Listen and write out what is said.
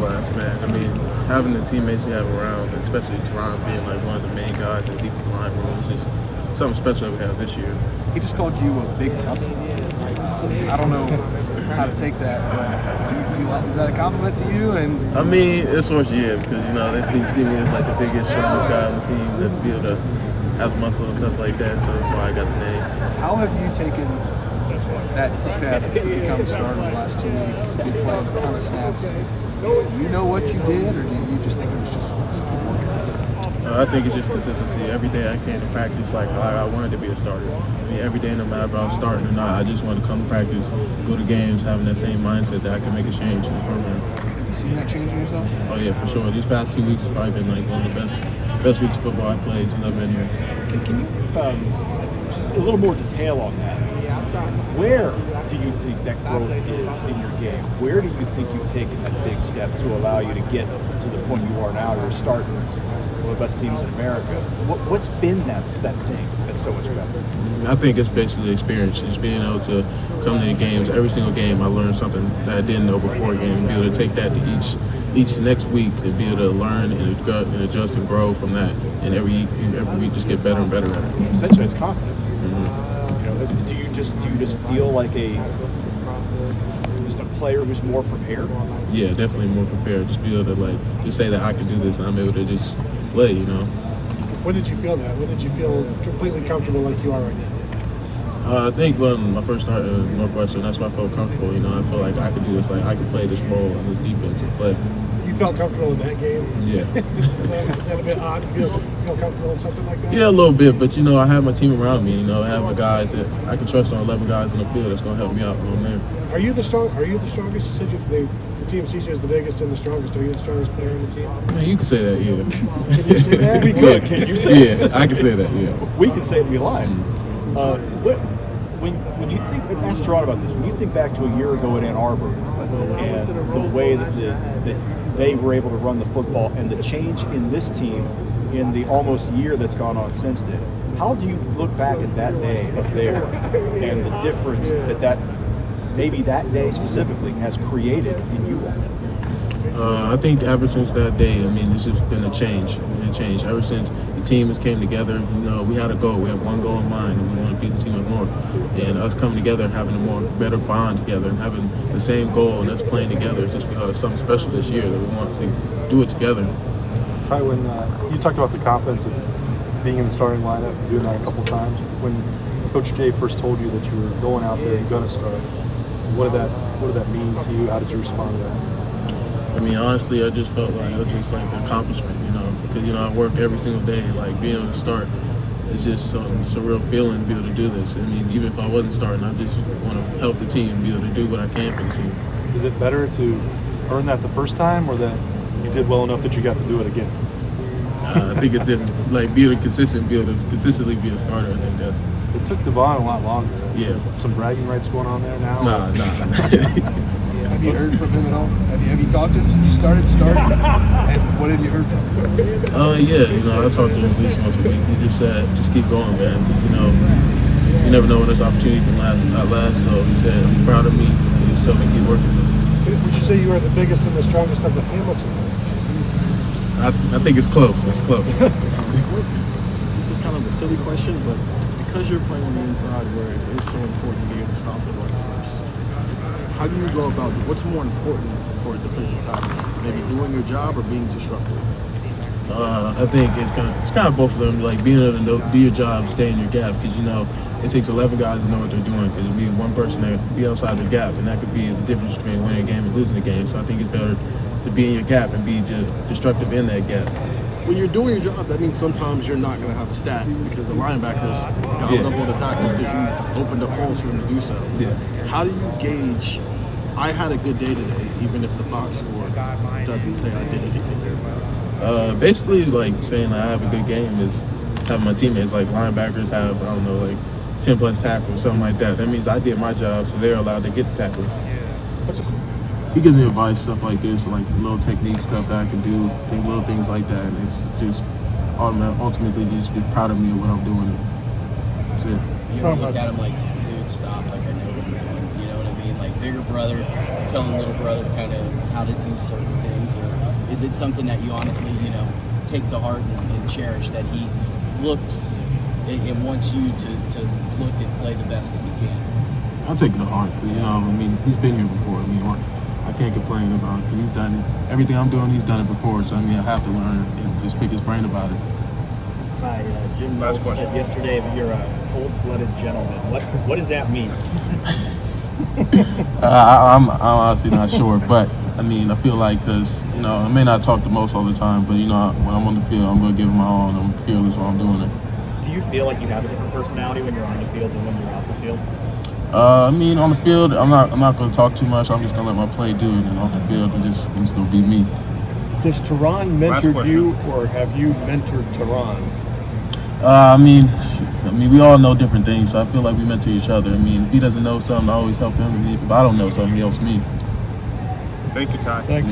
class, man. I mean, having the teammates we have around, especially Teron being like one of the main guys in the defensive line room, is just something special that we have this year. He just called you a big muscle. I don't know how to take that, but is that a compliment to you? And I mean, it's sort of, yeah, because, they see me as like the biggest, strongest guy on the team that be able to have muscle and stuff like that, so that's why I got the name. How have you taken that step to become a starter the last 2 weeks, to be playing a ton of snaps? Do you know what you did, or do you just think it was just keep working? I think it's just consistency. Every day I came to practice like I wanted to be a starter. I mean, every day, no matter if I was starting or not, I just wanted to come to practice, go to games, having that same mindset that I can make a change in the program. Have you seen that change in yourself? Oh yeah, for sure. These past 2 weeks have probably been like one of the best weeks of football I've played since I've been here. Can you a little more detail on that? Where do you think that growth is in your game? Where do you think you've taken that big step to allow you to get to the point you are now? You're starting one of the best teams in America. What's been that thing that's so much better? I think it's basically experience. Just being able to come to the games. Every single game I learned something that I didn't know before a game, and be able to take that to each next week and be able to learn and adjust and grow from that. And every week just get better and better at it. Essentially, it's confidence. Mm-hmm. Do you just feel like a player who's more prepared? Yeah, definitely more prepared. Just be able to just say that I can do this, and I'm able to just play. When did you feel that? When did you feel completely comfortable like you are right now? I think when I first started in Northwestern, that's why I felt comfortable. I feel like I could do this. Like I could play this role in this defense and play. You felt comfortable in that game? Yeah. is that a bit odd? You feel comfortable in something like that? Yeah, a little bit, but I have my team around me. I have my guys that I can trust on 11 guys in the field that's going to help me out when I'm there. Are you the strongest? You said the team sees you as the biggest and the strongest. Are you the strongest player on the team? I mean, you can say that, yeah. Can you say that? We could. Can you say Yeah, I can say that, yeah. We could say we lied. When you think, ask Teron about this. When you think back to a year ago at Ann Arbor and the way that they were able to run the football and the change in this team in the almost year that's gone on since then, how do you look back at that day up there and the difference that maybe that day specifically has created in you all? I think ever since that day, it's just been a change. Ever since the team has came together, we had a goal. We have one goal in mind, and we want to beat the team up north. And us coming together and having a better bond together and having the same goal and us playing together just because it's something special this year that we want to do it together. Ty, when you talked about the confidence of being in the starting lineup and doing that a couple times, when Coach K first told you that you were going out there and going to start, what did that mean to you? How did you respond to that? Honestly, I just felt like it was just like an accomplishment, because, I work every single day, like being able to start. It's just a surreal feeling to be able to do this. Even if I wasn't starting, I just want to help the team, be able to do what I can for the team. Is it better to earn that the first time, or that you did well enough that you got to do it again? I think it's different. Like be able to consistently be a starter. I think that's. It took Devon a lot longer. Yeah. Some bragging rights going on there now. Nah. Have you heard from him at all? Have you talked to him since you started? And what have you heard from him? Yeah, I talk to him at least once a week. He just said, just keep going, man. You never know when this opportunity can last. So he said, I'm proud of me. And he told me keep working. Would you say you are the biggest and the strongest of the Hamilton? I think it's close. It's close. This is kind of a silly question, but because you're playing on the inside where it is so important to be able to stop the run first, how do you go about it? What's more important for defensive tackles? Maybe doing your job or being disruptive? I think it's kind of both of them. Like being able to do your job, stay in your gap, because it takes 11 guys to know what they're doing. Because it'd be one person that be outside the gap, and that could be the difference between winning a game and losing a game. So I think it's better to be in your gap and be just destructive in that gap. When you're doing your job, that means sometimes you're not going to have a stat because the linebackers gobbled up all the tackles because you opened up holes for them to do so. Yeah. How do you gauge, I had a good day today, even if the box score doesn't say I did anything? Basically, like saying I have a good game is having my teammates, like linebackers have, 10 plus tackles, something like that. That means I did my job, so they're allowed to get the tackle. He gives me advice, stuff like this, like little technique stuff that I can do, little things like that. And it's just ultimately just be proud of me of what I'm doing. That's it. You ever look at him like, dude, stop, like I know what you're doing, you know what I mean? Like bigger brother telling little brother kind of how to do certain things, or is it something that you honestly, take to heart and cherish, that he looks and wants you to look and play the best that you can? I'll take it to heart, 'cause, he's been here before. I can't complain about it. He's done everything I'm doing. He's done it before, so I have to learn and just pick his brain about it. Hi, Jim Knowles said yesterday that you're a cold-blooded gentleman. What does that mean? I'm honestly not sure, but I feel like, because I may not talk the most all the time, but when I'm on the field, I'm going to give it my all, and I'm fearless while I'm doing it. Do you feel like you have a different personality when you're on the field than when you're off the field? On the field, I'm not going to talk too much. I'm just going to let my play do it, and off the field, I'm just going to be me. Does Teron mentor you, or have you mentored Teron? We all know different things, so I feel like we mentor each other. If he doesn't know something, I always help him. If I don't know something, he helps me. Thank you, Ty. Thanks.